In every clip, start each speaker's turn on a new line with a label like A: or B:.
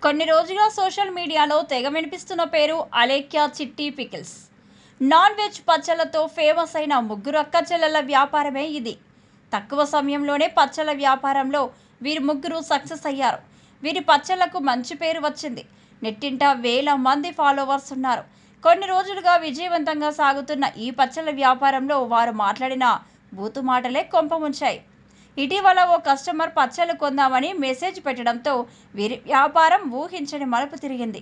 A: కొన్ని రోజులుగా సోషల్ మీడియాలో తెగ వినిపిస్తున్న పేరు అలేఖ్య చిట్టి పికిల్స్. నాన్ వెజ్ పచ్చళ్ళతో ఫేమస్ అయిన ముగ్గురు అక్క చెల్లెల వ్యాపారమే ఇది. తక్కువ సమయంలోనే పచ్చళ్ళ వ్యాపారంలో వీరి ముగ్గురు సక్సెస్ అయ్యారు. వీరి పచ్చళ్లకు మంచి పేరు వచ్చింది. నెట్టింట వేల మంది ఫాలోవర్స్ ఉన్నారు. కొన్ని రోజులుగా విజయవంతంగా సాగుతున్న ఈ పచ్చళ్ళ వ్యాపారంలో వారు మాట్లాడిన బూతు మాటలే కొంపముంచాయి. ఇటీవల ఓ కస్టమర్ పచ్చళ్ళు కొందామని మెసేజ్ పెట్టడంతో వీరి వ్యాపారం ఊహించని మలుపు తిరిగింది.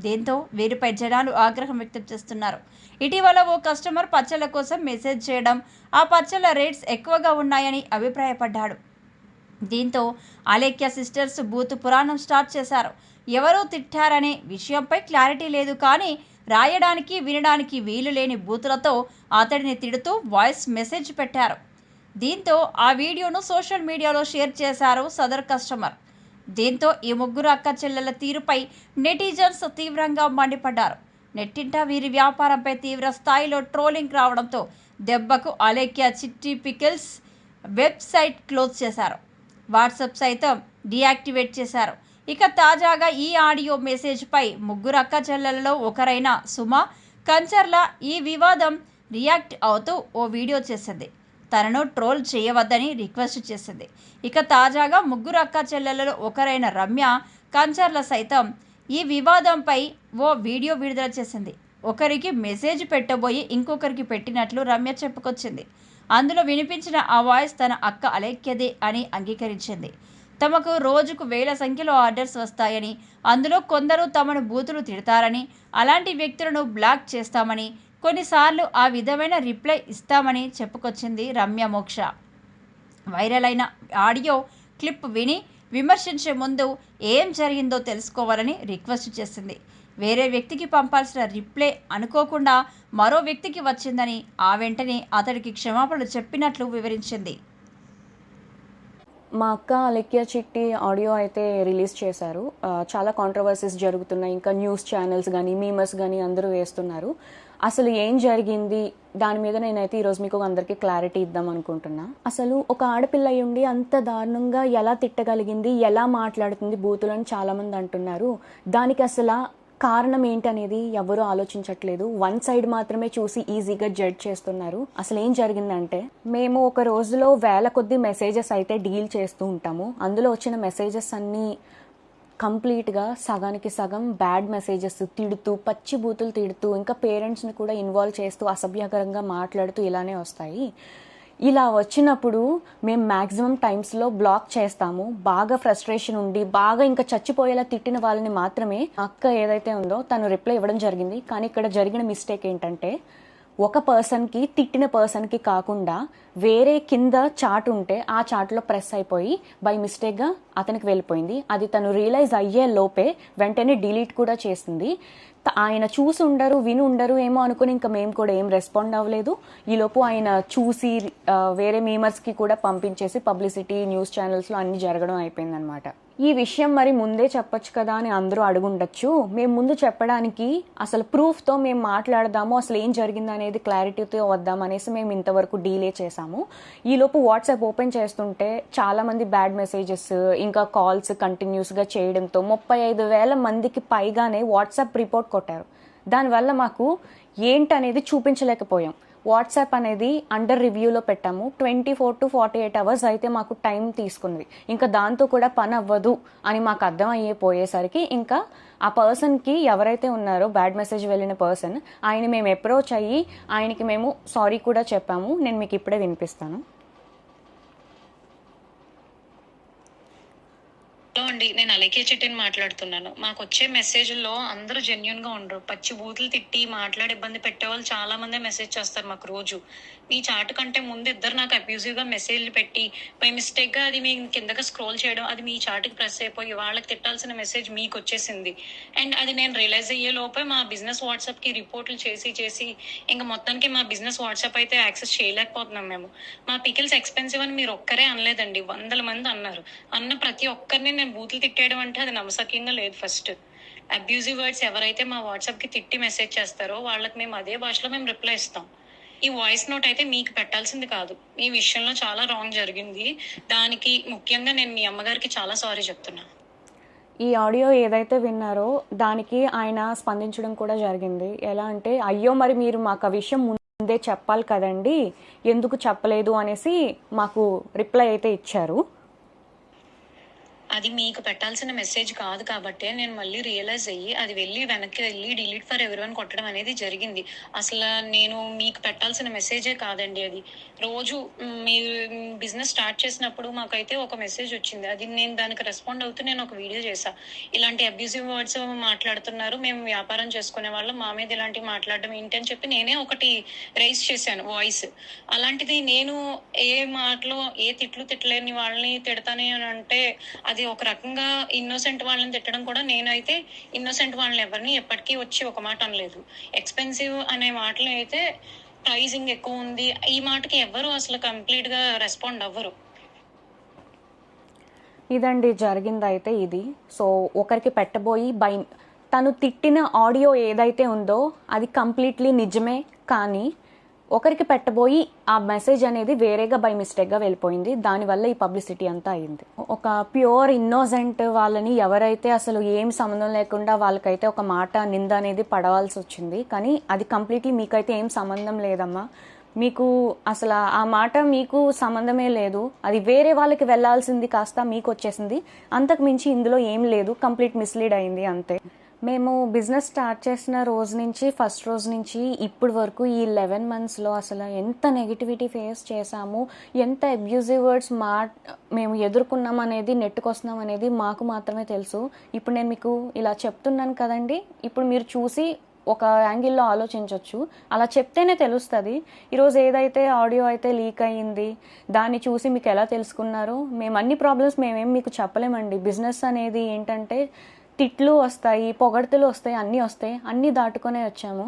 A: దీంతో వీరిపై జనాలు ఆగ్రహం వ్యక్తం చేస్తున్నారు. ఇటీవల ఓ కస్టమర్ పచ్చళ్ళ కోసం మెసేజ్ చేయడం, ఆ పచ్చళ్ళ రేట్స్ ఎక్కువగా ఉన్నాయని అభిప్రాయపడ్డాడు. దీంతో అలేఖ్య సిస్టర్స్ బూతు పురాణం స్టార్ట్ చేశారు. ఎవరో తిట్టారనే విషయంపై క్లారిటీ లేదు, కానీ రాయడానికి వినడానికి వీలు లేని బూతులతో అతడిని తిడుతూ వాయిస్ మెసేజ్ పెట్టారు. దీంతో ఆ వీడియోను సోషల్ మీడియాలో షేర్ చేశారు సదర్ కస్టమర్. దీంతో ఈ ముగ్గురు అక్క చెల్లెల తీరుపై నెటిజన్స్ తీవ్రంగా మండిపడ్డారు. నెట్టింట వీరి వ్యాపారంపై తీవ్ర స్థాయిలో ట్రోలింగ్ రావడంతో దెబ్బకు అలేఖ్య చిట్టి పికిల్స్ వెబ్సైట్ క్లోజ్ చేశారు. వాట్సాప్ సైతం డీయాక్టివేట్ చేశారు. ఇక తాజాగా ఈ ఆడియో మెసేజ్పై ముగ్గురు అక్క చెల్లెలలో ఒకరైన సుమ కంచర్ల ఈ వివాదం రియాక్ట్ అవుతూ ఓ వీడియో చేసింది. తనను ట్రోల్ చేయవద్దని రిక్వెస్ట్ చేసింది. ఇక తాజాగా ముగ్గురు అక్క చెల్లెలలో ఒకరైన రమ్య కంచర్ల సైతం ఈ వివాదంపై ఓ వీడియో విడుదల చేసింది. ఒకరికి మెసేజ్ పెట్టబోయి ఇంకొకరికి పెట్టినట్లు రమ్య చెప్పుకొచ్చింది. అందులో వినిపించిన ఆ వాయిస్ తన అక్క అలేఖ్యదే అని అంగీకరించింది. తమకు రోజుకు వేల సంఖ్యలో ఆర్డర్స్ వస్తాయని, అందులో కొందరు తమను బూతులు తిడతారని, అలాంటి వ్యక్తులను బ్లాక్ చేస్తామని, కొన్నిసార్లు ఆ విధమైన రిప్లై ఇస్తామని చెప్పుకొచ్చింది రమ్య మోక్ష. వైరల్ అయిన ఆడియో క్లిప్ విని విమర్శించే ముందు ఏం జరిగిందో తెలుసుకోవాలని రిక్వెస్ట్ చేసింది. వేరే వ్యక్తికి పంపాల్సిన రిప్లై అనుకోకుండా మరో వ్యక్తికి వచ్చిందని, ఆ వెంటనే అతడికి క్షమాపణలు చెప్పినట్లు వివరించింది.
B: మా అక్క అలేఖ్య చిట్టి ఆడియో అయితే రిలీజ్ చేశారు. చాలా కాంట్రవర్సీస్ జరుగుతున్నాయి. ఇంకా న్యూస్ ఛానల్స్ కానీ మీమర్స్ కానీ అందరూ వేస్తున్నారు. అసలు ఏం జరిగింది దాని మీద నేనైతే ఈరోజు మీకు అందరికీ క్లారిటీ ఇద్దాం అనుకుంటున్నా. అసలు ఒక ఆడపిల్ల ఉండి అంత దారుణంగా ఎలా తిట్టగలిగింది, ఎలా మాట్లాడుతుంది బూతులని చాలామంది అంటున్నారు. దానికి అసలు కారణం ఏంటనేది ఎవరూ ఆలోచించట్లేదు. వన్ సైడ్ మాత్రమే చూసి ఈజీగా జడ్జ్ చేస్తున్నారు. అసలు ఏం జరిగిందంటే, మేము ఒక రోజులో వేల కొద్ది మెసేజెస్ అయితే డీల్ చేస్తూ ఉంటాము. అందులో వచ్చిన మెసేజెస్ అన్నీ కంప్లీట్గా సగానికి సగం బ్యాడ్ మెసేజెస్, తిడుతూ పచ్చి బూతులు తిడుతూ ఇంకా పేరెంట్స్ని కూడా ఇన్వాల్వ్ చేస్తూ అసభ్యకరంగా మాట్లాడుతూ ఇలానే వస్తాయి. ఇలా వచ్చినప్పుడు మేము మ్యాక్సిమం టైమ్స్లో బ్లాక్ చేస్తాము. బాగా ఫ్రస్ట్రేషన్ ఉండి బాగా ఇంకా చచ్చిపోయేలా తిట్టిన వాళ్ళని మాత్రమే అక్క ఏదైతే ఉందో తను రిప్లై ఇవ్వడం జరిగింది. కానీ ఇక్కడ జరిగిన మిస్టేక్ ఏంటంటే, ఒక పర్సన్కి తిట్టిన పర్సన్కి కాకుండా వేరే కింద చాట్ ఉంటే ఆ చాట్లో ప్రెస్ అయిపోయి బై మిస్టేక్గా అతనికి వెళ్ళిపోయింది. అది తను రియలైజ్ అయ్యే లోపే వెంటనే డిలీట్ కూడా చేసింది. ఆయన చూసి ఉండరు విని ఉండరు ఏమో అనుకుని ఇంకా మేము కూడా ఏం రెస్పాండ్ అవ్వలేదు. ఈలోపు ఆయన చూసి వేరే మీమర్స్కి కూడా పంపించేసి పబ్లిసిటీ న్యూస్ ఛానల్స్లో అన్ని జరగడం అయిపోయిందనమాట. ఈ విషయం మరి ముందే చెప్పొచ్చు కదా అని అందరూ అడుగుండొచ్చు. మేము ముందు చెప్పడానికి అసలు ప్రూఫ్తో మేము మాట్లాడదాము, అసలు ఏం జరిగింది అనేది క్లారిటీతో వద్దాం అనేసి మేము ఇంతవరకు డీలే చేసాము. ఈలోపు వాట్సాప్ ఓపెన్ చేస్తుంటే చాలామంది బ్యాడ్ మెసేజెస్ ఇంకా కాల్స్ కంటిన్యూస్గా చేయడంతో 35,000 మందికి పైగానే వాట్సాప్ రిపోర్ట్ కొట్టారు. దానివల్ల మాకు ఏంటనేది చూపించలేకపోయాం. వాట్సాప్ అనేది అండర్ రివ్యూలో పెట్టాము. 24 to 48 hours అయితే మాకు టైం తీసుకుంది. ఇంకా దాంతో కూడా పని అవ్వదు అని మాకు అర్థం అయిపోయేసరికి ఇంకా ఆ పర్సన్కి ఎవరైతే ఉన్నారో బ్యాడ్ మెసేజ్ వెళ్ళిన పర్సన్, ఆయన మేము అప్రోచ్ అయ్యి ఆయనకి మేము సారీ కూడా చెప్పాము. నేను మీకు ఇప్పుడే వినిపిస్తాను.
C: హలో అండి, నేను అలేఖ్య చిట్టిని మాట్లాడుతున్నాను. మాకు వచ్చే మెసేజ్లో అందరూ జెన్యున్ గా ఉండరు. పచ్చి బూతులు తిట్టి మాట్లాడి ఇబ్బంది పెట్టే వాళ్ళు చాలా మంది మెసేజ్ చేస్తారు మాకు రోజు. మీ చాట్ కంటే ముందు ఇద్దరు నాకు అబ్యూజివ్ గా మెసేజ్లు పెట్టి బై మిస్టేక్ గా అది మీ కిందగా స్క్రోల్ చేయడం, అది మీ చాట్కి ప్రెస్ అయిపోయి వాళ్ళకి తిట్టాల్సిన మెసేజ్ మీకు వచ్చేసింది. అండ్ అది నేను రియలైజ్ అయ్యే లోపే మా బిజినెస్ వాట్సాప్ కి రిపోర్ట్లు చేసి ఇంకా మొత్తానికి మా బిజినెస్ వాట్సాప్ అయితే యాక్సెస్ చేయలేకపోతున్నాం. మేము మా పికిల్స్ ఎక్స్పెన్సివ్ అని మీరు ఒక్కరే అనలేదండి, 100 మంది అన్నారు. అన్న ప్రతి ఒక్కరిని నేను బూతులు తిట్టేయడం అంటే అది నమ్మసక్యంగా లేదు. ఫస్ట్ అబ్యూజివ్ వర్డ్స్ ఎవరైతే మా వాట్సాప్ కి తిట్టి మెసేజ్ చేస్తారో వాళ్ళకి మేము అదే భాషలో మేము రిప్లై ఇస్తాం. ఈ వాయిస్ నోట్ అయితే మీకు పెట్టాల్సింది కాదు. ఈ విషయంలో చాలా రాంగ్ జరిగింది. దానికి ముఖ్యంగా నేను మీ అమ్మగారికి చాలా సారీ చెప్తున్నా.
B: ఈ ఆడియో ఏదైతే విన్నారో దానికి ఆయన స్పందించడం కూడా జరిగింది. ఎలా అంటే, అయ్యో మరి మీరు మాకు ఆ విషయం ముందే చెప్పాలి కదండి, ఎందుకు చెప్పలేదు అనేసి మాకు రిప్లై అయితే ఇచ్చారు.
C: అది మీకు పెట్టాల్సిన మెసేజ్ కాదు కాబట్టి నేను మళ్ళీ రియలైజ్ అయ్యి అది వెనక్కి వెళ్ళి డిలీట్ ఫర్ ఎవరివన్ కొట్టడం అనేది జరిగింది. అసలు నేను మీకు పెట్టాల్సిన మెసేజే కాదండి అది. రోజు మీరు బిజినెస్ స్టార్ట్ చేసినప్పుడు మాకైతే ఒక మెసేజ్ వచ్చింది. అది నేను దానికి రెస్పాండ్ అవుతూ నేను ఒక వీడియో చేశా. ఇలాంటి అబ్యూజివ్ వర్డ్స్ మాట్లాడుతున్నారు, మేము వ్యాపారం చేసుకునే వాళ్ళం, మా మీద ఇలాంటివి మాట్లాడడం ఏంటి అని చెప్పి నేనే ఒకటి రైజ్ చేశాను వాయిస్. అలాంటిది నేను ఏ మాటలో ఏ తిట్లేని వాళ్ళని తిడతానే అని అంటే అది ఒక రకంగా ఇన్నోసెంట్ వాళ్ళని తిట్టడం కూడా. నేనైతే ఇన్నోసెంట్ వాళ్ళని ఎవరిని ఎప్పటికీ వచ్చి ఒక మాట అనలేదు. ఎక్స్పెన్సివ్ అనే మాటలు అయితే ప్రైజింగ్ ఎక్కువ ఉంది, ఈ మాటకి ఎవరు అసలు కంప్లీట్ గా రెస్పాండ్ అవ్వరు.
B: ఇదండి జరిగింది అయితే ఇది. సో ఒకరికి పెట్టబోయి తను తిట్టిన ఆడియో ఏదైతే ఉందో అది కంప్లీట్లీ నిజమే, కానీ ఒకరికి పెట్టబోయి ఆ మెసేజ్ అనేది వేరేగా బై మిస్టేక్గా వెళ్ళిపోయింది. దానివల్ల ఈ పబ్లిసిటీ అంతా అయింది. ఒక ప్యూర్ ఇన్నోసెంట్ వాళ్ళని ఎవరైతే అసలు ఏం సంబంధం లేకుండా వాళ్ళకైతే ఒక మాట నింద అనేది పడవలసి వచ్చింది. కానీ అది కంప్లీట్లీ మీకైతే ఏం సంబంధం లేదమ్మా, మీకు అసలు ఆ మాట మీకు సంబంధమే లేదు, అది వేరే వాళ్ళకి వెళ్ళాల్సింది కాస్త మీకు వచ్చేసింది. అంతకు మించి ఇందులో ఏం లేదు, కంప్లీట్ మిస్లీడ్ అయింది అంతే. మేము బిజినెస్ స్టార్ట్ చేసిన రోజు నుంచి, ఫస్ట్ రోజు నుంచి ఇప్పుడు వరకు ఈ 11 monthsలో అసలు ఎంత నెగిటివిటీ ఫేస్ చేసాము, ఎంత అబ్యూజివ్ వర్డ్స్ మేము ఎదుర్కొన్నాం అనేది, నెట్టుకొస్తున్నాం అనేది మాకు మాత్రమే తెలుసు. ఇప్పుడు నేను మీకు ఇలా చెప్తున్నాను కదండి, ఇప్పుడు మీరు చూసి ఒక యాంగిల్లో ఆలోచించవచ్చు. అలా చెప్తేనే తెలుస్తుంది. ఈరోజు ఏదైతే ఆడియో అయితే లీక్ అయ్యింది దాన్ని చూసి మీకు ఎలా తెలుసుకున్నారు? మేము అన్ని ప్రాబ్లమ్స్ మేమేం మీకు చెప్పలేమండి. బిజినెస్ అనేది ఏంటంటే తిట్లు వస్తాయి, పొగడ్తలు వస్తాయి, అన్నీ వస్తాయి, అన్నీ దాటుకొనే వచ్చాము.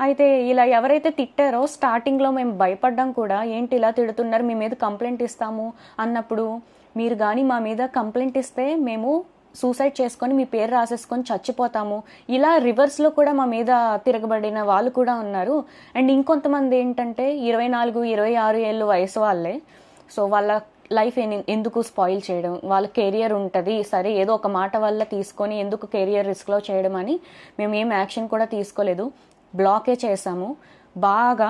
B: అయితే ఇలా ఎవరైతే తిట్టారో స్టార్టింగ్లో మేము భయపడ్డాం కూడా, ఏంటి ఇలా తిడుతున్నారు, మీ మీద కంప్లైంట్ ఇస్తాము అన్నప్పుడు, మీరు కానీ మా మీద కంప్లైంట్ ఇస్తే మేము సూసైడ్ చేసుకొని మీ పేరు రాసేసుకొని చచ్చిపోతాము, ఇలా రివర్స్లో కూడా మా మీద తిరగబడిన వాళ్ళు కూడా ఉన్నారు. అండ్ ఇంకొంతమంది ఏంటంటే 24-26 ఏళ్ళు వయసు వాళ్ళే. సో వాళ్ళ లైఫ్ ఎందుకు స్పాయిల్ చేయడం, వాళ్ళ కెరియర్ ఉంటుంది సరే, ఏదో ఒక మాట వల్ల తీసుకొని ఎందుకు కెరియర్ రిస్క్లో చేయడం అని మేము ఏం యాక్షన్ కూడా తీసుకోలేదు, బ్లాకే చేసాము. బాగా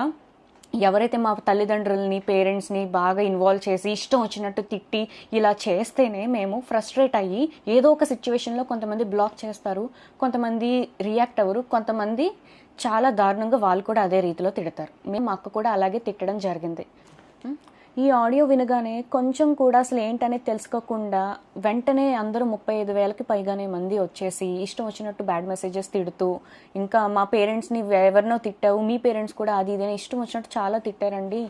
B: ఎవరైతే మా తల్లిదండ్రులని, పేరెంట్స్ని బాగా ఇన్వాల్వ్ చేసి ఇష్టం వచ్చినట్టు తిట్టి ఇలా చేస్తేనే మేము ఫ్రస్ట్రేట్ అయ్యి ఏదో ఒక సిచ్యువేషన్లో కొంతమంది బ్లాక్ చేస్తారు, కొంతమంది రియాక్ట్ అవ్వరు, కొంతమంది చాలా దారుణంగా వాళ్ళు కూడా అదే రీతిలో తిడతారు. మేము అక్క కూడా అలాగే తిట్టడం జరిగింది. ఈ ఆడియో వినగానే కొంచెం కూడా అసలు ఏంటనేది తెలుసుకోకుండా వెంటనే అందరూ 35,000కి పైగానే మంది వచ్చేసి ఇష్టం వచ్చినట్టు బ్యాడ్ మెసేజెస్ తిడుతూ, ఇంకా మా పేరెంట్స్ని ఎవరినో తిట్టావు, మీ పేరెంట్స్ కూడా అది ఇదని ఇష్టం వచ్చినట్టు చాలా తిట్టారండి.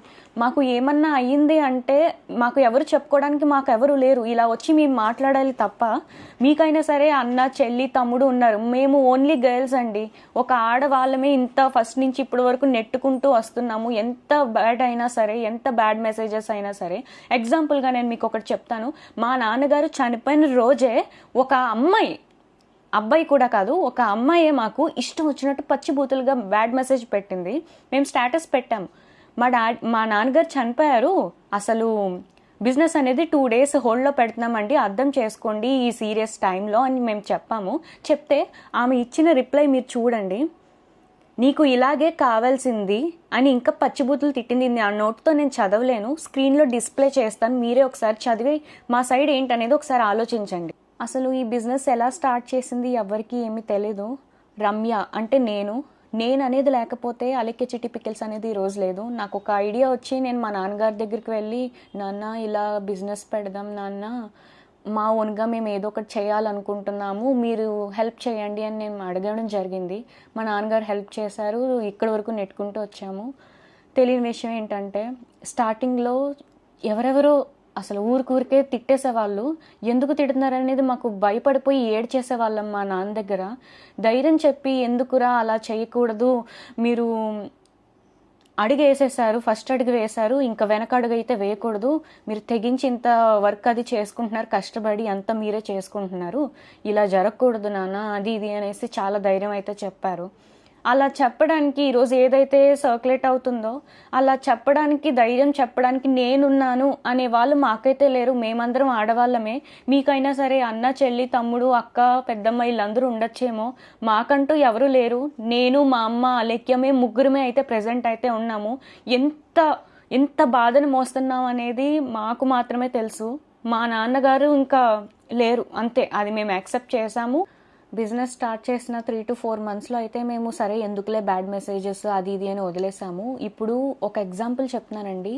B: మాకు ఏమన్నా అయ్యింది అంటే మాకు ఎవరు చెప్పుకోవడానికి మాకు ఎవరు లేరు. ఇలా వచ్చి మేము మాట్లాడాలి తప్ప, మీకైనా సరే అన్న, చెల్లి, తమ్ముడు ఉన్నారు, మేము ఓన్లీ గర్ల్స్ అండి. ఒక ఆడవాళ్ళమే ఇంత ఫస్ట్ నుంచి ఇప్పటి వరకు నెట్టుకుంటూ వస్తున్నాము. ఎంత బ్యాడ్ అయినా సరే, ఎంత బ్యాడ్ మెసేజెస్ అయినా సరే. ఎగ్జాంపుల్గా నేను మీకు ఒకటి చెప్తాను. మా నాన్నగారు చనిపోయిన రోజే ఒక అబ్బాయి కూడా కాదు, ఒక అమ్మాయే మాకు ఇష్టం వచ్చినట్టు పచ్చిబూతులుగా బ్యాడ్ మెసేజ్ పెట్టింది. మేము స్టేటస్ పెట్టాము, మా నాన్నగారు చనిపోయారు, అసలు బిజినెస్ అనేది 2 days హోల్డ్లో పెడుతున్నామండి, అర్థం చేసుకోండి ఈ సీరియస్ టైంలో అని మేము చెప్పాము. చెప్తే ఆమె ఇచ్చిన రిప్లై మీరు చూడండి. నీకు ఇలాగే కావాల్సింది అని ఇంకా పచ్చిబూతులు తిట్టింది. ఆ నోట్తో నేను చదవలేను, స్క్రీన్లో డిస్ప్లే చేస్తాను, మీరే ఒకసారి చదివి మా సైడ్ ఏంటనేది ఒకసారి ఆలోచించండి. అసలు ఈ బిజినెస్ ఎలా స్టార్ట్ చేసింది ఎవరికి ఏమీ తెలీదు. రమ్య అంటే నేను అనేది లేకపోతే అలెక్కే చిట్టి పికిల్స్ అనేది ఈరోజు లేదు. నాకు ఒక ఐడియా వచ్చి నేను మా నాన్నగారి దగ్గరికి వెళ్ళి, నాన్న ఇలా బిజినెస్ పెడదాం నాన్న, మా ఓన్గా మేము ఏదో ఒకటి చేయాలనుకుంటున్నాము, మీరు హెల్ప్ చేయండి అని నేను అడగడం జరిగింది. మా నాన్నగారు హెల్ప్ చేశారు, ఇక్కడి వరకు నెట్టుకుంటూ వచ్చాము. తెలియని విషయం ఏంటంటే స్టార్టింగ్లో ఎవరెవరో అసలు ఊరికే తిట్టేసేవాళ్ళు. ఎందుకు తిడుతున్నారనేది మాకు భయపడిపోయి ఏడ్చేసేవాళ్ళం మా నాన్న దగ్గర. ధైర్యం చెప్పి, ఎందుకురా అలా చేయకూడదు, మీరు అడుగు వేసేసారు, ఫస్ట్ అడుగు వేశారు, ఇంకా వెనక అడుగు అయితే వేయకూడదు, మీరు తెగించి ఇంత వర్క్ అది చేసుకుంటున్నారు, కష్టపడి అంతా మీరే చేసుకుంటున్నారు, ఇలా జరగకూడదు నాన్న, అది ఇది అనేసి చాలా ధైర్యం అయితే చెప్పారు. అలా చెప్పడానికి ఈరోజు ఏదైతే సర్క్యులేట్ అవుతుందో అలా చెప్పడానికి, ధైర్యం చెప్పడానికి నేనున్నాను అనే వాళ్ళు మాకైతే లేరు. మేమందరం ఆడవాళ్ళమే. మీకైనా సరే అన్న, చెల్లి, తమ్ముడు, అక్క, పెద్దమ్మ వీళ్ళందరూ ఉండొచ్చేమో, మాకంటూ ఎవరు లేరు. నేను, మా అమ్మ, అలేఖ్య, మేము ముగ్గురమే అయితే ప్రెజెంట్ అయితే ఉన్నాము. ఎంత బాధను మోస్తున్నాం అనేది మాకు మాత్రమే తెలుసు. మా నాన్నగారు ఇంకా లేరు, అంతే. అది మేము యాక్సెప్ట్ చేసాము. బిజినెస్ స్టార్ట్ చేసిన 3 to 4 monthsలో అయితే మేము సరే ఎందుకులే బ్యాడ్ మెసేజెస్ అది ఇది అని వదిలేసాము. ఇప్పుడు ఒక ఎగ్జాంపుల్ చెప్తున్నానండి.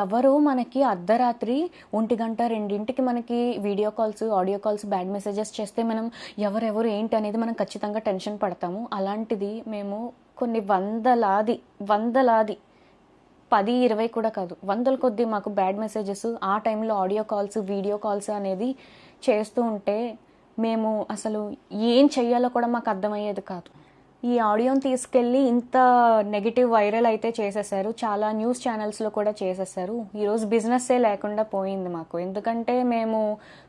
B: ఎవరో మనకి అర్ధరాత్రి 1 గంట 2ంటికి మనకి video calls, audio calls, bad messages చేస్తే మనం ఎవరెవరు ఏంటి అనేది మనం ఖచ్చితంగా టెన్షన్ పడతాము. అలాంటిది మేము కొన్ని వందలాది 10, 20 కూడా కాదు, వందల కొద్దీ మాకు బ్యాడ్ మెసేజెస్ ఆ టైంలో ఆడియో కాల్స్, వీడియో కాల్స్ అనేది చేస్తూ ఉంటే మేము అసలు ఏం చెయ్యాలో కూడా మాకు అర్థమయ్యేది కాదు. ఈ ఆడియోని తీసుకెళ్ళి ఇంత నెగిటివ్ వైరల్ అయితే చేసేసారు. చాలా న్యూస్ ఛానల్స్లో కూడా చేసేసారు. ఈరోజు బిజినెస్సే లేకుండా పోయింది మాకు. ఎందుకంటే మేము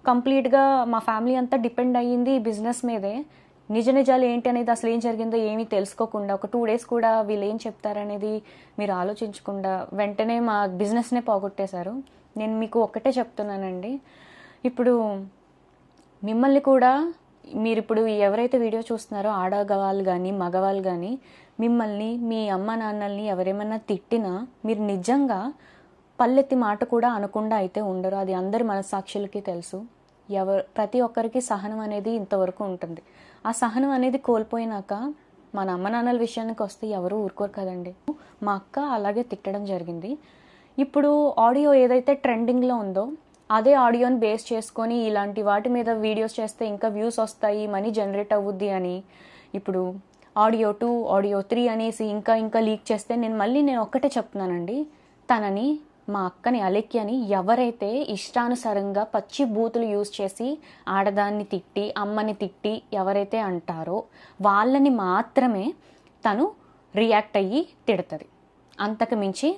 B: కంప్లీట్గా మా ఫ్యామిలీ అంతా డిపెండ్ అయ్యింది ఈ బిజినెస్ మీదే. నిజాలు ఏంటి అనేది, అసలు ఏం జరిగిందో ఏమీ తెలుసుకోకుండా, ఒక 2 days కూడా వీళ్ళు ఏం చెప్తారనేది మీరు ఆలోచించకుండా వెంటనే మా బిజినెస్నే పోగొట్టేశారు. నేను మీకు ఒక్కటే చెప్తున్నానండి, ఇప్పుడు మిమ్మల్ని కూడా, మీరు ఇప్పుడు ఎవరైతే వీడియో చూస్తున్నారో ఆడవాళ్ళు కానీ మగవాళ్ళు కానీ, మిమ్మల్ని మీ అమ్మ నాన్నల్ని ఎవరేమన్నా తిట్టినా మీరు నిజంగా పల్లెత్తి మాట కూడా అనకుండా అయితే ఉండరు. అది అందరి మనస్సాక్షులకి తెలుసు. ప్రతి ఒక్కరికి సహనం అనేది ఇంతవరకు ఉంటుంది. ఆ సహనం అనేది కోల్పోయినాక మన అమ్మ నాన్నల విషయానికి వస్తే ఎవరు ఊరుకోరు కదండి. మా అక్క అలాగే తిట్టడం జరిగింది. ఇప్పుడు ఆడియో ఏదైతే ట్రెండింగ్లో ఉందో అదే ఆడియోని బేస్ చేసుకొని ఇలాంటి వాటి మీద వీడియోస్ చేస్తే ఇంకా వ్యూస్ వస్తాయి, మనీ జనరేట్ అవ్వుద్ది అని ఇప్పుడు ఆడియో 2, ఆడియో 3 అనేసి ఇంకా లీక్ చేస్తే నేను ఒక్కటే చెప్తున్నానండి, తనని, మా అక్కని, అలేఖ్యని ఎవరైతే ఇష్టానుసారంగా పచ్చి బూతులు యూజ్ చేసి ఆడదాన్ని తిట్టి, అమ్మని తిట్టి ఎవరైతే అంటారో వాళ్ళని మాత్రమే తను రియాక్ట్ అయ్యి తిడుతుంది. అంతకు మించి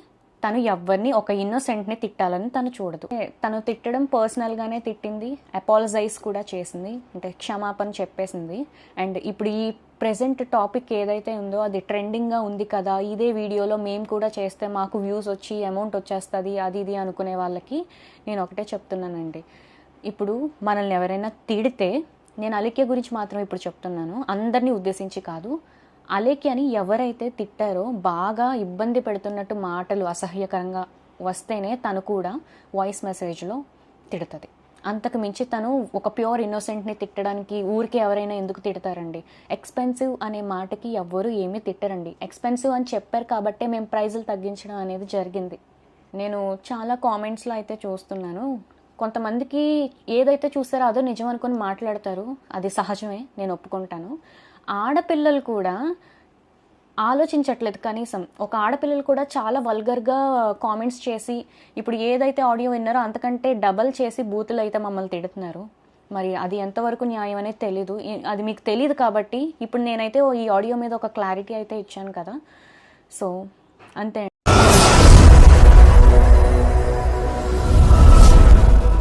B: తను ఎవరిని, ఒక ఇన్నోసెంట్ని తిట్టాలని తను చూడదు. తను తిట్టడం పర్సనల్గానే తిట్టింది, అపాలజైజ్ కూడా చేసింది, అంటే క్షమాపణ చెప్పేసింది. అండ్ ఇప్పుడు ఈ ప్రెజెంట్ టాపిక్ ఏదైతే ఉందో అది ట్రెండింగ్గా ఉంది కదా, ఇదే వీడియోలో మేము కూడా చేస్తే మాకు వ్యూస్ వచ్చి అమౌంట్ వచ్చేస్తుంది అది ఇది అనుకునే వాళ్ళకి నేను ఒకటే చెప్తున్నానండి. ఇప్పుడు మనల్ని ఎవరైనా తిడితే, నేను అలేఖ్య గురించి మాత్రం ఇప్పుడు చెప్తున్నాను, అందరినీ ఉద్దేశించి కాదు, అలేఖ్యని ఎవరైతే తిట్టారో, బాగా ఇబ్బంది పెడుతున్నట్టు మాటలు అసహ్యకరంగా వస్తేనే తను కూడా వాయిస్ మెసేజ్లో తిడుతుంది. అంతకు మించి తను ఒక ప్యూర్ ఇన్నోసెంట్ని తిట్టడానికి ఊరికే ఎవరైనా ఎందుకు తిడతారండి? ఎక్స్పెన్సివ్ అనే మాటకి ఎవ్వరూ ఏమీ తిట్టరండి. ఎక్స్పెన్సివ్ అని చెప్పారు కాబట్టే మేము ప్రైజులు తగ్గించడం అనేది జరిగింది. నేను చాలా కామెంట్స్లో అయితే చూస్తున్నాను, కొంతమందికి ఏదైతే చూసారో అదో నిజం అనుకుని మాట్లాడతారు. అది సహజమే, నేను ఒప్పుకుంటాను. ఆడపిల్లలు కూడా ఆలోచించట్లేదు. కనీసం ఒక ఆడపిల్లలు కూడా చాలా వల్గర్గా కామెంట్స్ చేసి, ఇప్పుడు ఏదైతే ఆడియో విన్నారో అంతకంటే డబల్ చేసి బూతులు అయితే మమ్మల్ని తిడుతున్నారు. మరి అది ఎంతవరకు న్యాయం అనేది తెలీదు. అది మీకు తెలియదు కాబట్టి ఇప్పుడు నేనైతే ఈ ఆడియో మీద ఒక క్లారిటీ అయితే ఇచ్చాను కదా. సో అంతే.